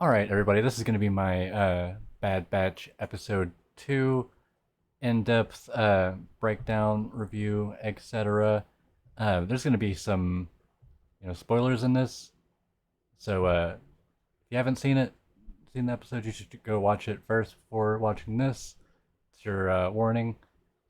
Alright, everybody, this is going to be my Bad Batch Episode 2 in-depth breakdown, review, etc. There's going to be some, spoilers in this. So if you haven't seen the episode, you should go watch it first before watching this. It's your warning.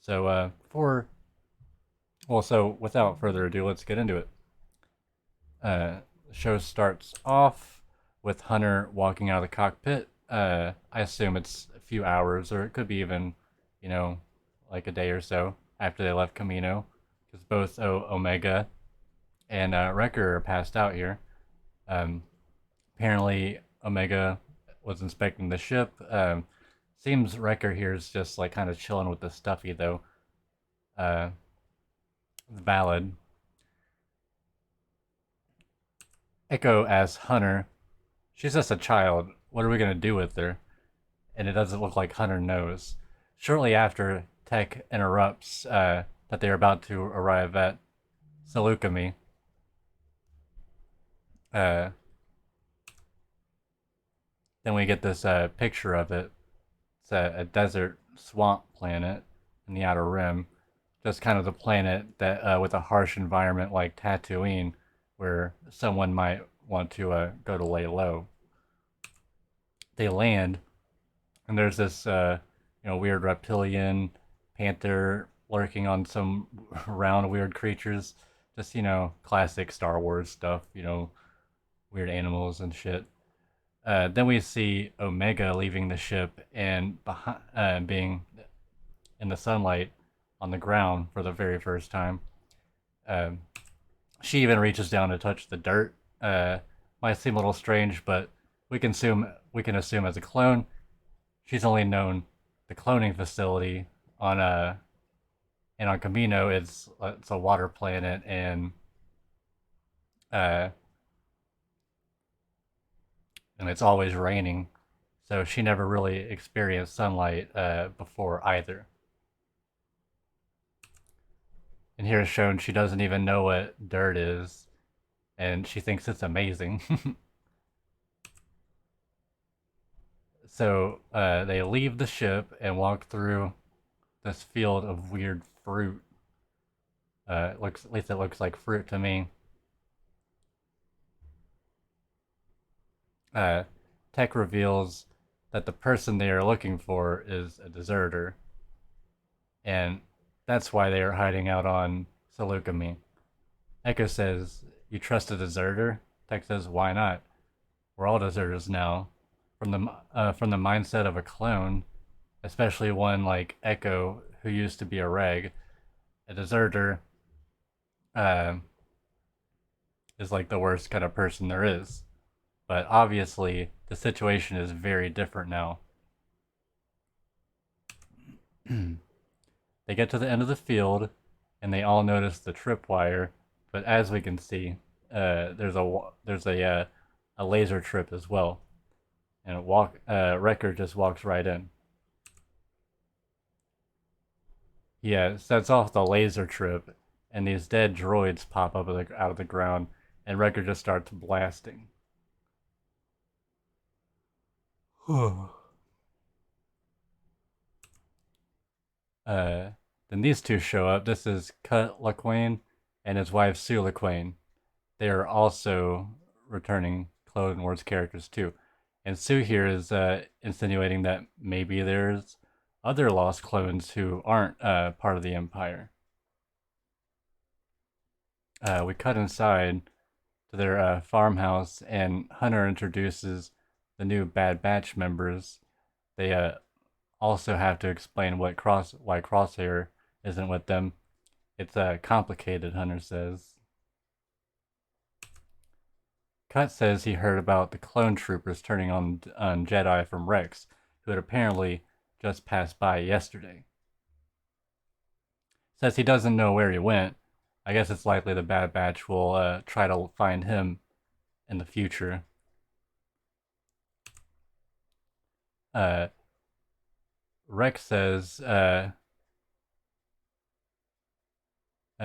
So so without further ado, let's get into it. The show starts off with Hunter walking out of the cockpit. I assume it's a few hours, or it could be even, you know, like a day or so after they left Camino, because both Omega and Wrecker are passed out here. Um, Apparently, Omega was inspecting the ship. Seems Wrecker here is just like kind of chilling with the stuffy though. Uh, Valid. Echo asks Hunter, "She's just a child. What are we gonna do with her?" And it doesn't look like Hunter knows. Shortly after, Tech interrupts that they are about to arrive at Seleucami. Uh, then we get this picture of it. It's a desert swamp planet in the Outer Rim. Just kind of the planet that with a harsh environment like Tatooine, where someone might want to go to lay low. They land, and there's this weird reptilian panther lurking on some round weird creatures. Just classic Star Wars stuff. Weird animals and shit. Then we see Omega leaving the ship and being in the sunlight on the ground for the very first time. Um, she even reaches down to touch the dirt. Might seem a little strange, but we can assume as a clone, she's only known the cloning facility on and on Camino. It's a water planet, uh, and it's always raining, so she never really experienced sunlight before either. And here is shown she doesn't even know what dirt is, and she thinks it's amazing. So they leave the ship and walk through this field of weird fruit. Looks at least it looks like fruit to me. Uh, Tech reveals that the person they are looking for is a deserter, and that's why they are hiding out on Seleucami. Echo says, "You trust a deserter?" Tech says, "Why not? We're all deserters now." From the mindset of a clone, especially one like Echo, who used to be a reg, a deserter uh, is like the worst kind of person there is. But obviously, the situation is very different now. They get to the end of the field, and they all notice the tripwire. But as we can see, there's a laser trip as well, and Wrecker just walks right in. Yeah, sets off the laser trip, and these dead droids pop up out of the ground, and Wrecker just starts blasting. uh, then these two show up. This is Cut LaQuaine and his wife Sue LaQuaine. They are also returning Clone Wars characters too. And Sue here is insinuating that maybe there's other lost clones who aren't part of the Empire. We cut inside to their farmhouse, and Hunter introduces the new Bad Batch members. They also have to explain why Crosshair isn't with them. It's complicated, Hunter says. Cut says he heard about the clone troopers turning on Jedi from Rex, who had apparently just passed by yesterday. Says he doesn't know where he went. I guess it's likely the Bad Batch will try to find him in the future. Uh, Rex says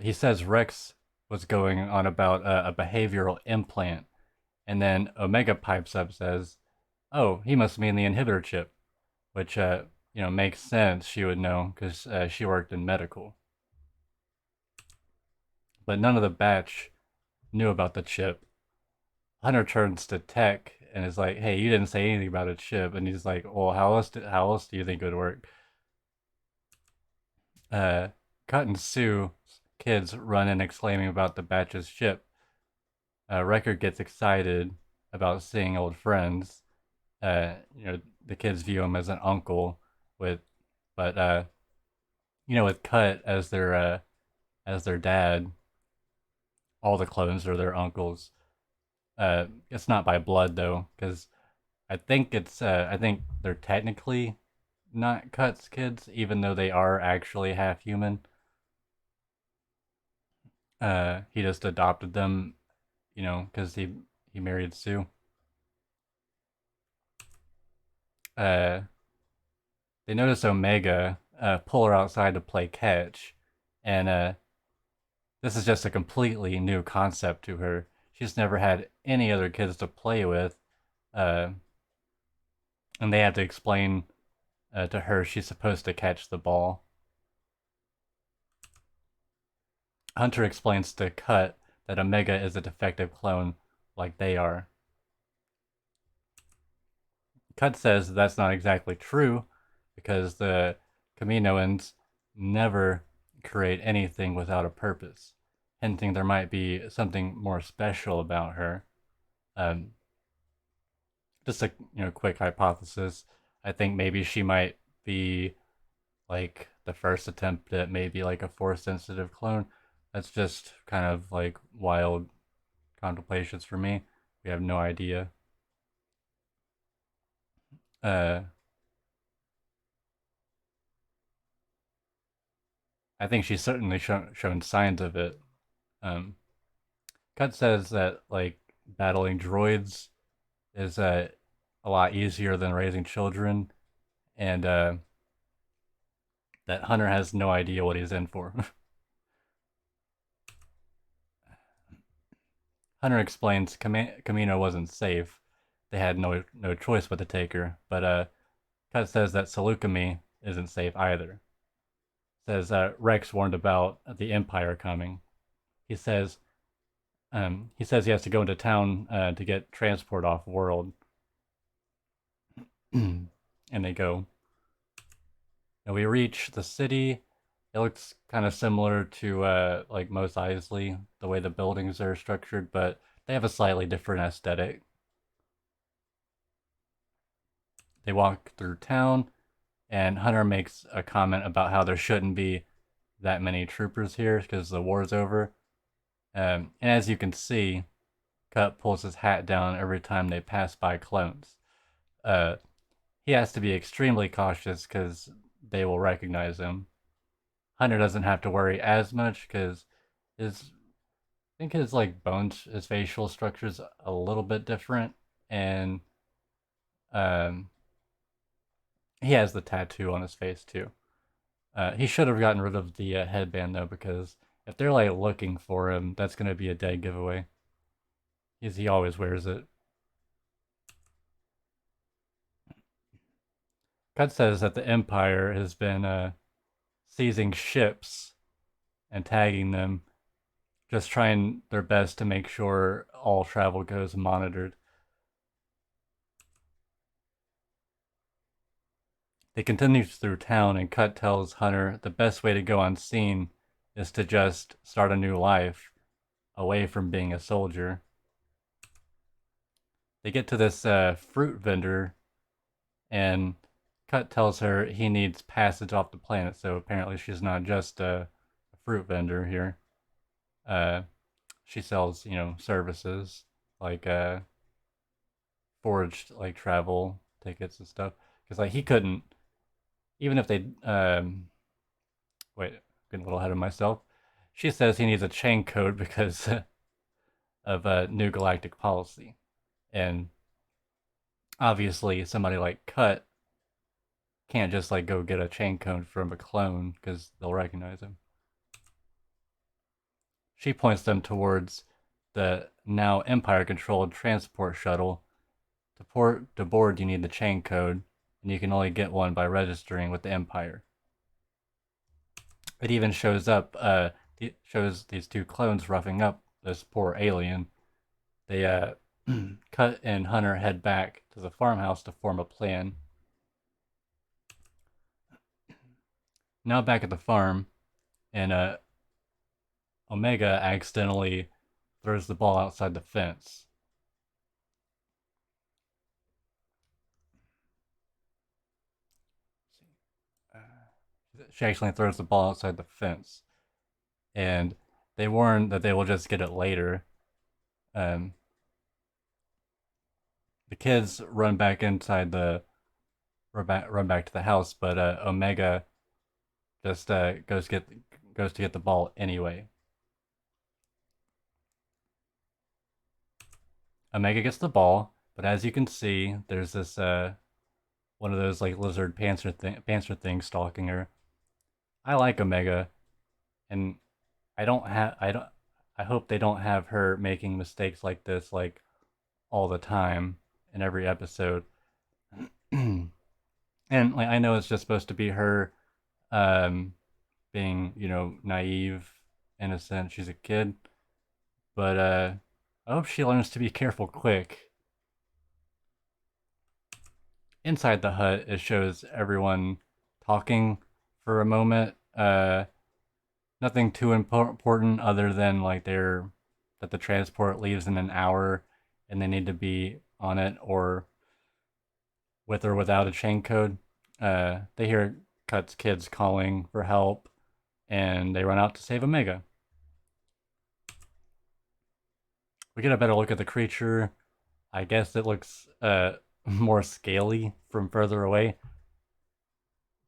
he says Rex was going on about a behavioral implant, and then Omega pipes up says oh, he must mean the inhibitor chip, which makes sense. She would know because she worked in medical. But none of the batch knew about the chip. Hunter turns to Tech and is like, "Hey, you didn't say anything about a chip." And he's like, "Well, how else do you think it would work?" Uh, Cut and Sue kids run in exclaiming about the batch's chip. Record gets excited about seeing old friends. The kids view him as an uncle with, but with Cut as their dad, all the clones are their uncles. It's not by blood though, because I think they're technically not Cut's kids, even though they are actually half human. He just adopted them, because he married Sue. Uh, they notice Omega pull her outside to play catch, and this is just a completely new concept to her. She's never had any other kids to play with, uh, and they have to explain to her she's supposed to catch the ball. Hunter explains to Cut that Omega is a defective clone like they are. Cut says that's not exactly true because the Kaminoans never create anything without a purpose, hinting there might be something more special about her. Um, just a quick hypothesis. I think maybe she might be like the first attempt at maybe like a force sensitive clone. That's just kind of like wild contemplations for me. We have no idea. Uh, I think she's certainly shown signs of it. Um, Cut says that like battling droids is a lot easier than raising children, and that Hunter has no idea what he's in for. Hunter explains Camino wasn't safe. They had no choice but to take her. But Cut says that Salukami isn't safe either. Says Rex warned about the Empire coming. He says he says he has to go into town to get transport off world, and they go. And we reach the city. It looks kind of similar to like Mos Eisley, the way the buildings are structured, but they have a slightly different aesthetic. They walk through town, and Hunter makes a comment about how there shouldn't be that many troopers here because the war's over. And as you can see, Cut pulls his hat down every time they pass by clones. Uh, he has to be extremely cautious because they will recognize him. Hunter doesn't have to worry as much because his I think his like bones, his facial structure is a little bit different, and um, he has the tattoo on his face too. He should have gotten rid of the headband though, because if they're like looking for him, that's gonna be a dead giveaway. Because he always wears it. Cut says that the Empire has been seizing ships and tagging them, just trying their best to make sure all travel goes monitored. They continue through town, and Cut tells Hunter the best way to go unseen is to just start a new life away from being a soldier. They get to this fruit vendor, and Cut tells her he needs passage off the planet, so apparently she's not just a fruit vendor here. Uh, she sells, services like forged like travel tickets and stuff. Because like he couldn't, even if they wait, getting a little ahead of myself. She says he needs a chain code because of a new galactic policy, and obviously somebody like Cut can't just like go get a chain code from a clone because they'll recognize him. She points them towards the now Empire-controlled transport shuttle to To board, you need the chain code, and you can only get one by registering with the Empire. It even shows up, it shows these two clones roughing up this poor alien. They Cut and Hunter head back to the farmhouse to form a plan. Now back at the farm, and Omega accidentally throws the ball outside the fence. She actually throws the ball outside the fence, and they warn that they will just get it later. Um, the kids run back inside the run back to the house, but Omega just goes to get the ball anyway. Omega gets the ball, but as you can see, there's this one of those like lizard panther things stalking her. I like Omega, and I don't I hope they don't have her making mistakes like this like all the time in every episode. And like I know it's just supposed to be her um being, naive, innocent, she's a kid, but I hope she learns to be careful quick. Inside the hut, it shows everyone talking for a moment. Nothing too important other than like that the transport leaves in an hour and they need to be on it or with or without a chain code. They hear Cut's kids calling for help and they run out to save Omega. We get a better look at the creature. I guess it looks more scaly from further away.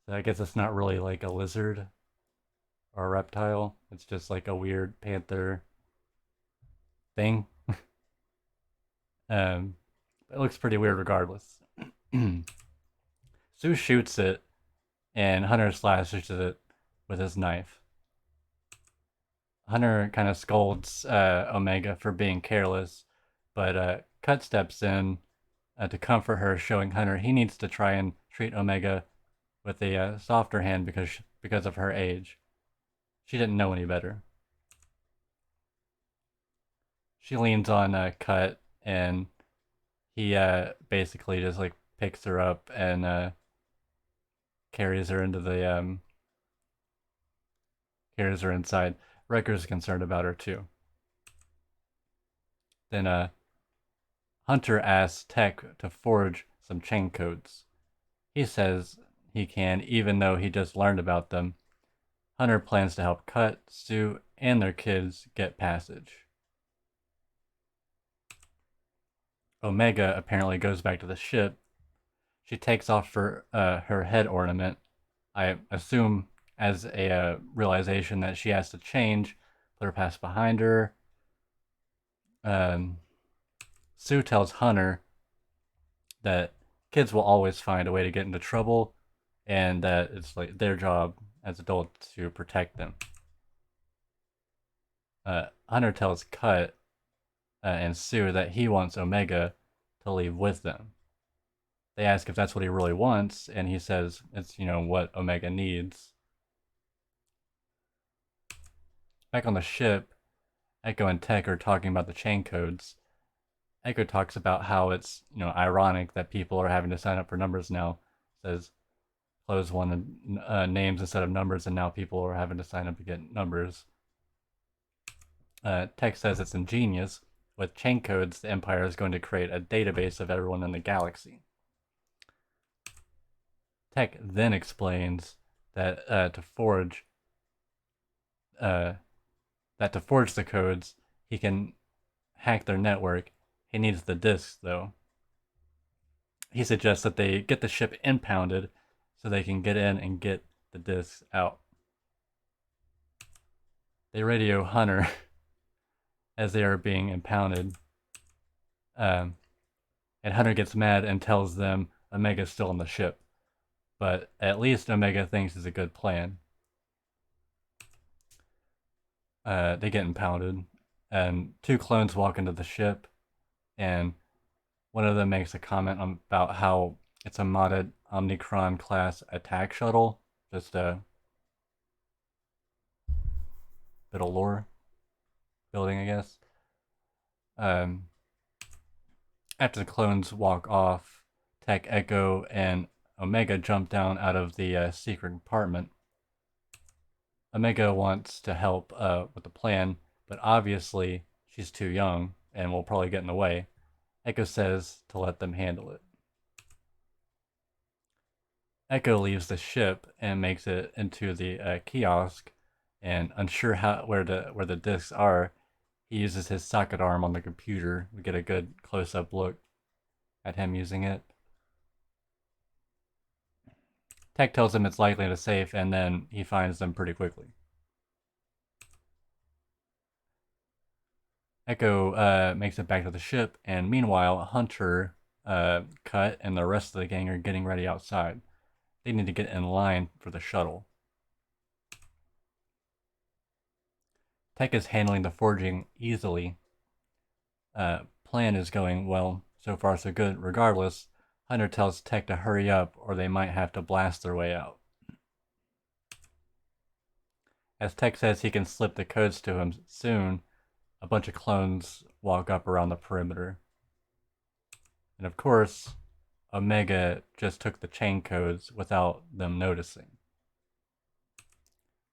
So I guess it's not really like a lizard or a reptile. It's just like a weird panther thing. It looks pretty weird regardless. Sue shoots it, and Hunter slashes it with his knife. Hunter kind of scolds Omega for being careless, but Cut steps in to comfort her, showing Hunter he needs to try and treat Omega with a softer hand because of her age. She didn't know any better. She leans on Cut, and he basically just like picks her up and carries her into the carries her inside. Wrecker's concerned about her too. Then Hunter asks Tech to forge some chain codes. He says he can, even though he just learned about them. Hunter plans to help Cut, Sue, and their kids get passage. Omega apparently goes back to the ship. She takes off her head ornament, I assume as a realization that she has to change, put her past behind her. Um, Sue tells Hunter that kids will always find a way to get into trouble and that it's like their job as adults to protect them. Hunter tells Cut and Sue that he wants Omega to leave with them. They ask if that's what he really wants, and he says it's, what Omega needs. Back on the ship, Echo and Tech are talking about the chain codes. Echo talks about how it's, ironic that people are having to sign up for numbers now. Says close one names instead of numbers, and now people are having to sign up to get numbers. Tech says it's ingenious. With chain codes, the Empire is going to create a database of everyone in the galaxy. Tech then explains that to forge the codes, he can hack their network. He needs the disks, though. He suggests that they get the ship impounded so they can get in and get the disks out. They radio Hunter as they are being impounded. And Hunter gets mad and tells them Omega's still on the ship. But at least Omega thinks it's a good plan. They get impounded, and two clones walk into the ship, and One of them makes a comment about how it's a modded Omnicron class attack shuttle. Just a bit of lore building, I guess. Um, After the clones walk off, Tech, Echo, and Omega jump down out of the secret compartment. Omega wants to help with the plan, but obviously she's too young and will probably get in the way. Echo says to let them handle it. Echo leaves the ship and makes it into the kiosk, and unsure where the discs are, he uses his socket arm on the computer. We get a good close-up look at him using it. Tech tells him it's likely in a safe, and then he finds them pretty quickly. Echo makes it back to the ship, and meanwhile, Hunter, Cut, and the rest of the gang are getting ready outside. They need to get in line for the shuttle. Tech is handling the forging easily. Plan is going well. So far, so good. Regardless, Hunter tells Tech to hurry up or they might have to blast their way out. As Tech says he can slip the codes to him soon, a bunch of clones walk up around the perimeter. And of course, Omega just took the chain codes without them noticing.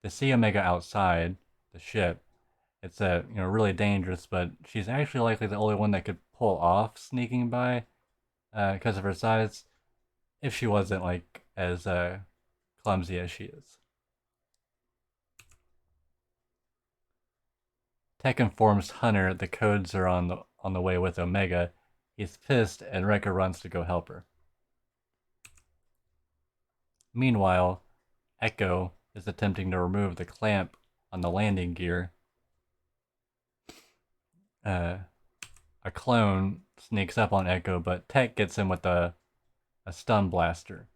They see Omega outside the ship. It's really dangerous, but she's actually likely the only one that could pull off sneaking by because of her size, if she wasn't like as clumsy as she is. Tech informs Hunter the codes are on the way with Omega. He's pissed, and Wrecker runs to go help her. Meanwhile, Echo is attempting to remove the clamp on the landing gear. A clone sneaks up on Echo, but Tech gets him with a stun blaster.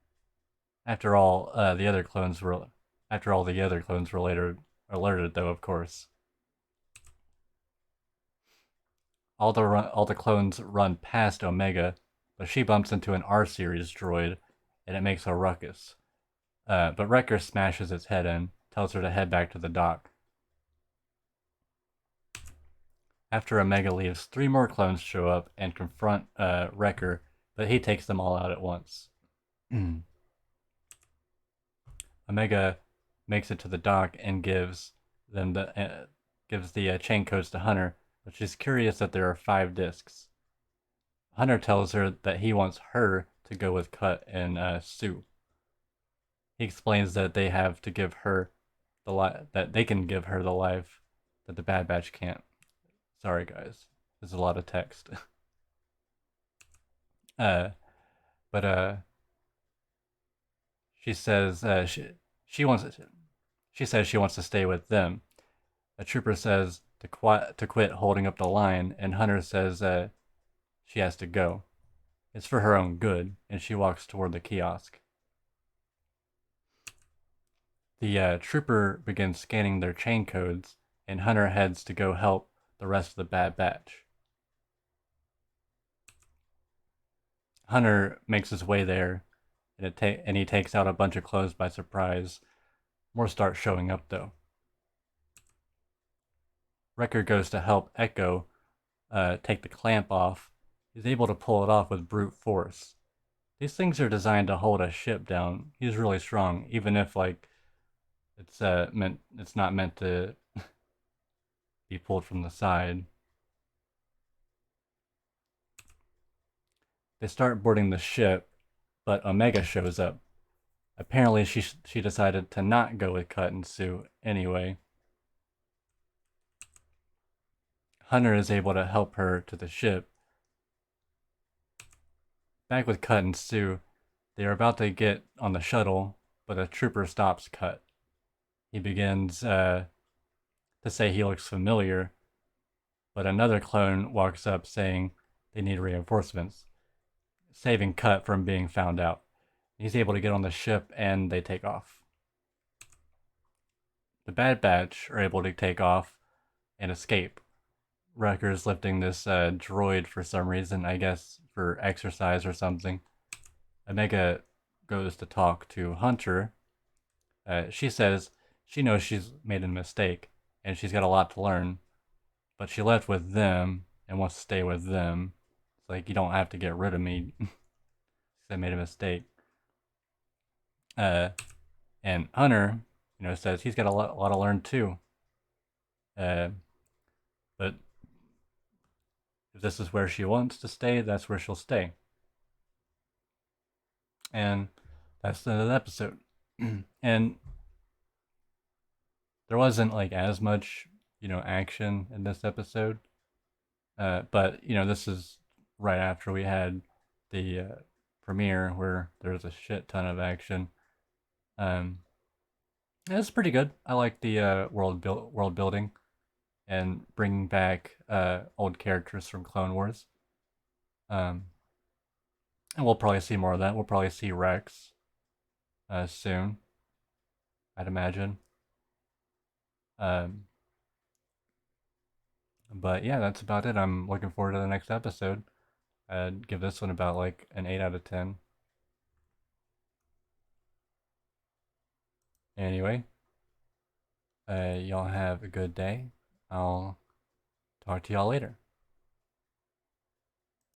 After all, the other clones were later alerted, though, of course. All the clones run past Omega, but she bumps into an R-Series droid, and it makes a ruckus. But Wrecker smashes its head in, tells her to head back to the dock. After Omega leaves, 3 more clones show up and confront Wrecker, but he takes them all out at once. Omega makes it to the dock and gives the chain codes to Hunter, but she's curious that there are 5 discs. Hunter tells her that he wants her to go with Cut and Sue. He explains that they have to give her that they can give her the life that the Bad Batch can't. Sorry, guys. There's a lot of text. But she says she says she wants to stay with them. A trooper says to quit holding up the line, and Hunter says she has to go. It's for her own good, and she walks toward the kiosk. The trooper begins scanning their chain codes, and Hunter heads to go help the rest of the Bad Batch. Hunter makes his way there, and he takes out a bunch of clones by surprise. More start showing up, though. Wrecker goes to help Echo take the clamp off. He's able to pull it off with brute force. These things are designed to hold a ship down. He's really strong, even if it's not meant to be pulled from the side. They start boarding the ship, but Omega shows up. Apparently, she decided to not go with Cut and Sue anyway. Hunter is able to help her to the ship. Back with Cut and Sue, they are about to get on the shuttle, but a trooper stops Cut. He begins to say he looks familiar, but another clone walks up saying they need reinforcements, saving Cut from being found out. He's able to get on the ship and they take off. The Bad Batch are able to take off and escape. Wrecker's lifting this droid for some reason, I guess for exercise or something. Omega goes to talk to Hunter. She says she knows she's made a mistake and she's got a lot to learn, but she left with them and wants to stay with them. It's like, you don't have to get rid of me. I made a mistake. And Hunter, says he's got a lot to learn too. But if this is where she wants to stay, that's where she'll stay. And that's the end of the episode. And there wasn't like as much, action in this episode. But this is right after we had the premiere where there's a shit ton of action. It's pretty good. I like the world building and bringing back old characters from Clone Wars. And we'll probably see more of that. We'll probably see Rex soon, I'd imagine. But yeah, that's about it. I'm looking forward to the next episode. I'd give this one about like an 8 out of 10. Anyway, y'all have a good day. I'll talk to y'all later.